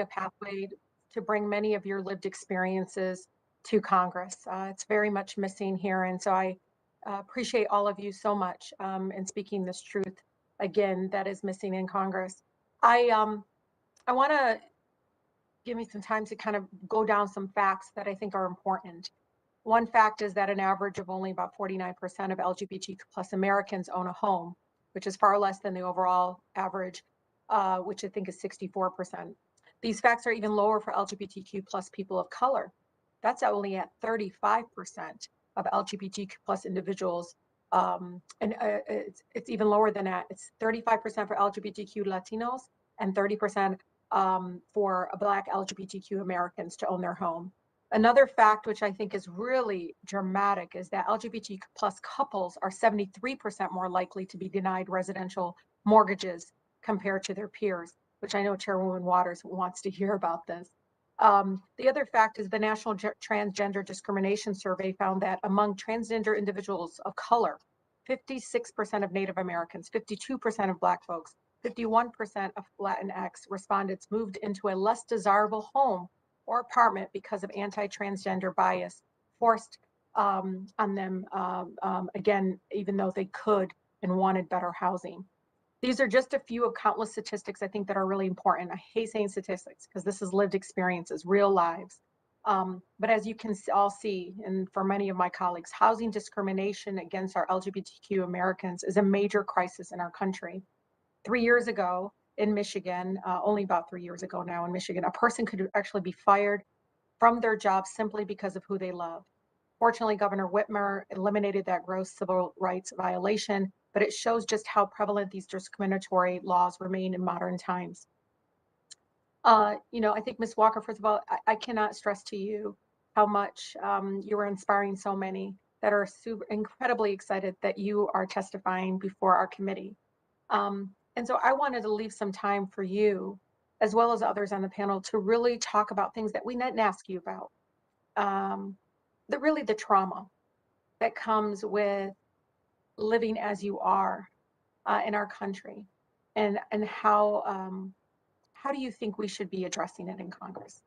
a pathway to bring many of your lived experiences to Congress. It's very much missing here, and so I appreciate all of you so much in speaking this truth again that is missing in Congress. I want to give me some time to kind of go down some facts that I think are important. One fact is that an average of only about 49% of LGBT plus Americans own a home, which is far less than the overall average, which I think is 64%. These facts are even lower for LGBTQ plus people of color. That's only at 35% of LGBTQ plus individuals. And it's even lower than that. It's 35% for LGBTQ Latinos and 30% for Black LGBTQ Americans to own their home. Another fact, which I think is really dramatic, is that LGBT plus couples are 73% more likely to be denied residential mortgages compared to their peers, which I know Chairwoman Waters wants to hear about this. The other fact is the National Transgender Discrimination Survey found that among transgender individuals of color, 56% of Native Americans, 52% of Black folks, 51% of Latinx respondents moved into a less desirable home or apartment because of anti-transgender bias forced on them, again, even though they could and wanted better housing. These are just a few of countless statistics I think that are really important. I hate saying statistics because this is lived experiences, real lives. But as you can all see, and for many of my colleagues, housing discrimination against our LGBTQ Americans is a major crisis in our country. 3 years ago in Michigan, only about 3 years ago now in Michigan, a person could actually be fired from their job simply because of who they love. Fortunately, Governor Whitmer eliminated that gross civil rights violation, but it shows just how prevalent these discriminatory laws remain in modern times. I think Ms. Walker, first of all, I cannot stress to you how much you are inspiring so many that are incredibly excited that you are testifying before our committee. And so I wanted to leave some time for you, as well as others on the panel, to really talk about things that we didn't ask you about. The trauma that comes with living as you are in our country, and how do you think we should be addressing it in Congress?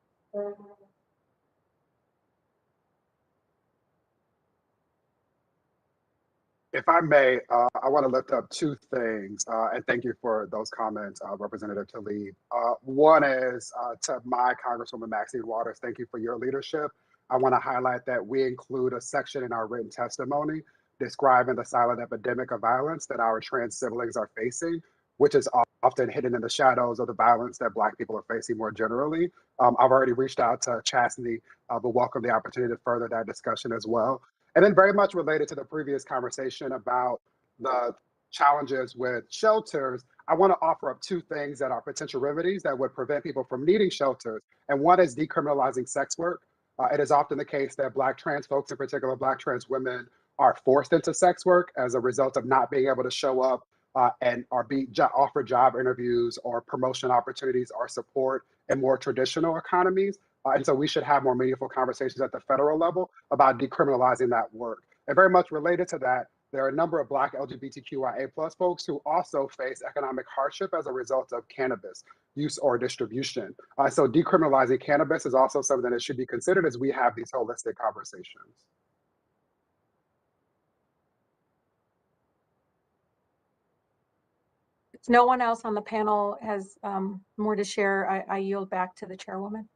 If I may, I want to lift up two things, and thank you for those comments, Representative Tlaib. One is to my Congresswoman Maxine Waters, thank you for your leadership. I want to highlight that we include a section in our written testimony describing the silent epidemic of violence that our trans siblings are facing, which is often hidden in the shadows of the violence that Black people are facing more generally. I've already reached out to Chastity, but welcome the opportunity to further that discussion as well. And then very much related to the previous conversation about the challenges with shelters, I want to offer up two things that are potential remedies that would prevent people from needing shelters. And one is decriminalizing sex work. It is often the case that Black trans folks, in particular Black trans women, are forced into sex work as a result of not being able to show up and are being offered job interviews or promotion opportunities or support in more traditional economies. And so we should have more meaningful conversations at the federal level about decriminalizing that work. And very much related to that, there are a number of Black LGBTQIA+ folks who also face economic hardship as a result of cannabis use or distribution. So decriminalizing cannabis is also something that should be considered as we have these holistic conversations. If no one else on the panel has more to share, I yield back to the Chairwoman.